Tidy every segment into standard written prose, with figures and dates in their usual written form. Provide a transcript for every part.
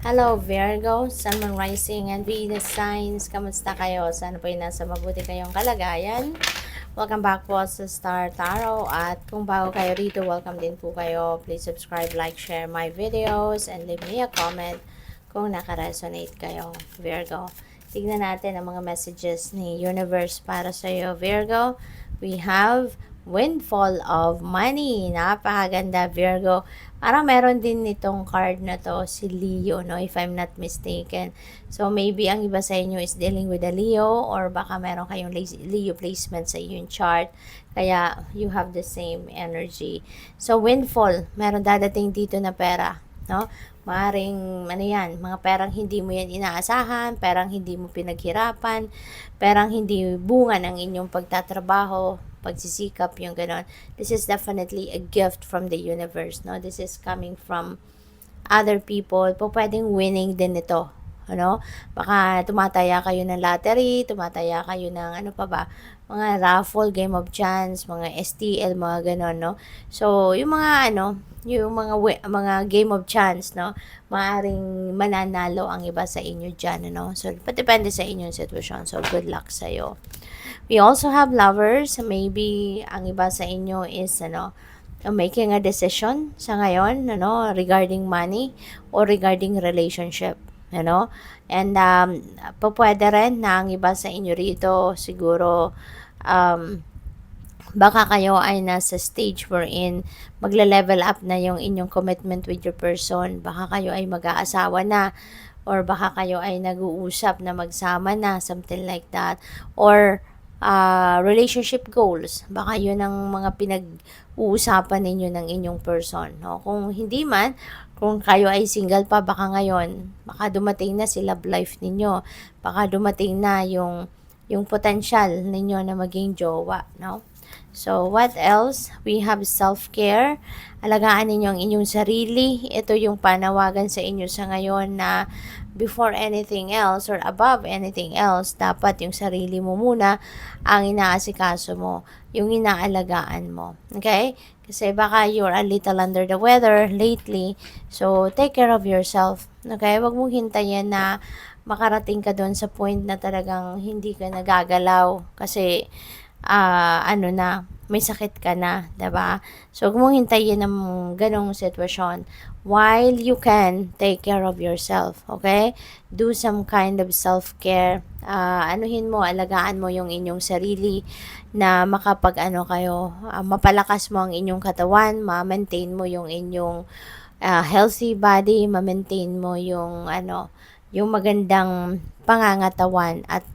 Hello Virgo, Sun, Moon, Rising, and Venus signs. Kamusta kayo? Sana po ay nasa mabuti kayong kalagayan. Welcome back po sa Star Tarot. At kung bago kayo rito, welcome din po kayo. Please subscribe, like, share my videos, and leave me a comment kung nakaresonate kayo, Virgo. Tignan natin ang mga messages ni Universe para sa iyo, Virgo. We have windfall of money. Napakaganda, Virgo. Parang meron din nitong card na to, si Leo, no? If I'm not mistaken. So, maybe ang iba sa inyo is dealing with a Leo or baka meron kayong Leo placement sa inyong chart. Kaya, you have the same energy. So, windfall. Meron dadating dito na pera, no? Maaring, ano yan, mga perang hindi mo yan inaasahan, perang hindi mo pinaghirapan, perang hindi bunga ng inyong pagtatrabaho, pagsisikap, yung ganon. This is definitely a gift from the universe, no? This is coming from other people. Po pwedeng winning din ito. Ano? Baka tumataya kayo ng lottery, tumataya kayo ng ano pa ba, mga raffle, game of chance, mga STL, mga ganon, no? So, yung mga ano, yung mga game of chance, no? Maaring mananalo ang iba sa inyo dyan, no? So, depende sa inyong sitwasyon. So, good luck sa'yo. We also have lovers. Maybe ang iba sa inyo is, ano, making a decision sa ngayon, ano, regarding money or regarding relationship. Ano? And pwede rin na ang iba sa inyo rito siguro baka kayo ay nasa stage wherein magle-level up na yung inyong commitment with your person. Baka kayo ay mag-aasawa na or baka kayo ay nag-uusap na magsama na, something like that. Or relationship goals. Baka yun ang mga pinag-uusapan ninyo ng inyong person. No? Kung hindi man, kung kayo ay single pa, baka ngayon, baka dumating na si love life ninyo. Baka dumating na yung potential ninyo na maging jowa, no? So, what else? We have self-care. Alagaan ninyo ang inyong sarili. Ito yung panawagan sa inyo sa ngayon na before anything else or above anything else, dapat yung sarili mo muna ang inaasikaso mo, yung inaalagaan mo. Okay? Kasi baka you're a little under the weather lately. So, take care of yourself. Okay? Huwag mong hintayin na makarating ka doon sa point na talagang hindi ka nagagalaw. Kasi, ano na, may sakit ka na, diba? So, huwag mong hintayin ng ganong sitwasyon while you can take care of yourself, okay? Do some kind of self-care. Anuhin mo, alagaan mo yung inyong sarili na makapag-ano kayo, mapalakas mo ang inyong katawan, ma-maintain mo yung inyong healthy body, ma-maintain mo yung ano, yung magandang pangangatawan at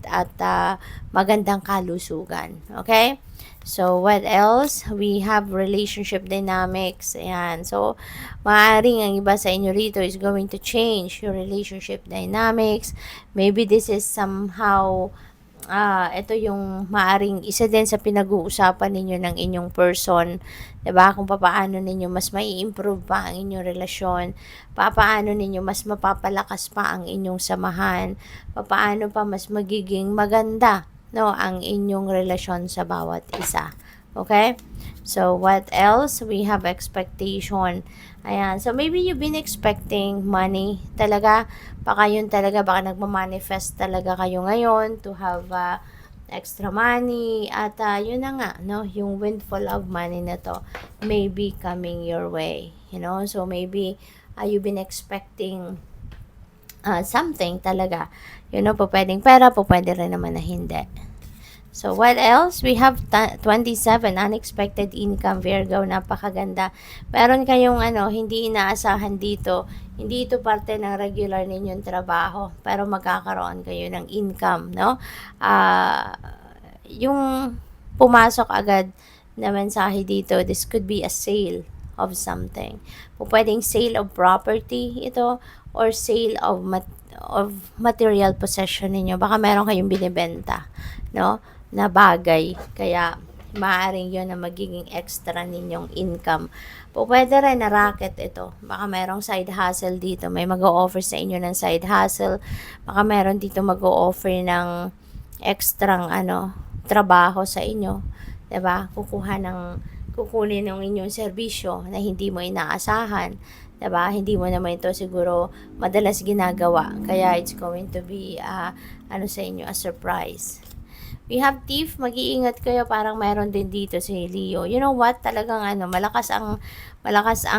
magandang kalusugan. Okay? So, what else? We have relationship dynamics. Ayan. So, maaaring ang iba sa inyo rito is going to change your relationship dynamics. Maybe this is somehow ito yung maaring isa din sa pinag-uusapan ninyo ng inyong person, 'di ba? Kung paano ninyo mas mai-improve pa ang inyong relasyon, paano ninyo mas mapapalakas pa ang inyong samahan, paano pa mas magiging maganda, no, ang inyong relasyon sa bawat isa. Okay? So, what else? We have expectation. Ayan. So, maybe you've been expecting money. Talaga, baka yun talaga, baka nagmamanifest talaga kayo ngayon to have extra money. At yun na nga, no? Yung windfall of money na to may be coming your way. You know? So, maybe you've been expecting something talaga. You know, pwedeng pera, pwede rin naman na hindi. So, what else? We have 27, unexpected income, Virgo, napakaganda. Meron kayong hindi inaasahan dito. Hindi ito parte ng regular ninyong trabaho, pero magkakaroon kayo ng income, no? Yung pumasok agad na mensahe dito, this could be a sale of something. Pwedeng sale of property ito or sale of material possession ninyo. Baka meron kayong binibenta, no? Na bagay. Kaya, maaaring yun na magiging extra ninyong income. Pwede rin na racket ito. Baka merong side hustle dito. May mag-o-offer sa inyo ng side hustle. Baka meron dito mag-o-offer ng extrang trabaho sa inyo. 'Di ba? Kukunin ng inyong serbisyo na hindi mo inaasahan. diba? Hindi mo naman ito siguro madalas ginagawa. Kaya it's going to be, sa inyo, a surprise. We have thief, mag-iingat kayo, parang mayroon din dito si Leo. You know what? Talagang malakas ang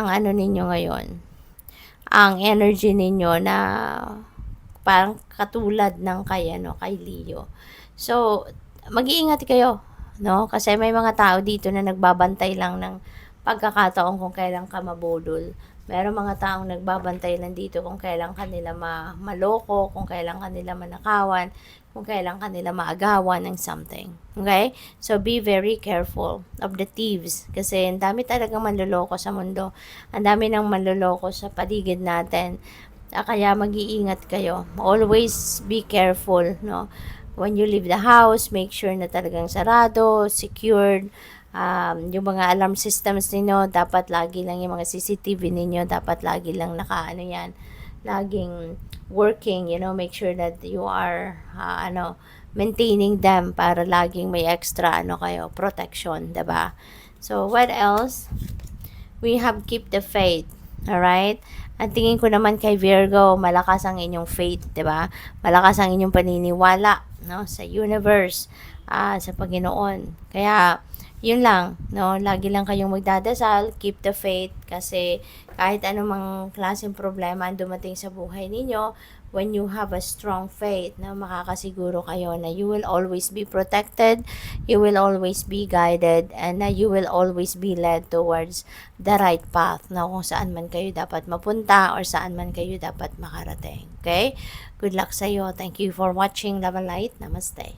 ninyo ngayon. Ang energy ninyo na parang katulad ng kay Leo. So, mag-iingat kayo, no? Kasi may mga tao dito na nagbabantay lang ng pagkakataon kung kailan ka mabudol. Meron mga taong nagbabantay lang dito kung kailan kanila maloko, kung kailan kanila manakawan, kung kailan kanila maagawan ng something. Okay? So, be very careful of the thieves. Kasi ang dami talagang manloloko sa mundo. Ang dami ng manloloko sa paligid natin. Kaya mag-iingat kayo. Always be careful, no? When you leave the house, make sure na talagang sarado, secured. Yung mga alarm systems ninyo, dapat lagi lang yung mga CCTV ninyo, dapat lagi lang laging working, make sure that you are, maintaining them para laging may extra, protection, diba? So, what else? We have keep the faith, alright? Ang tingin ko naman kay Virgo, malakas ang inyong faith, diba? Malakas ang inyong paniniwala, no? Sa universe, sa Panginoon. Kaya, yun lang, no? Lagi lang kayong magdadasal, keep the faith, kasi kahit anumang klaseng problema ang dumating sa buhay ninyo, when you have a strong faith, na makakasiguro kayo na you will always be protected, you will always be guided, and na you will always be led towards the right path, na kung saan man kayo dapat mapunta or saan man kayo dapat makarating. Okay? Good luck sa iyo. Thank you for watching Love and Light. Namaste.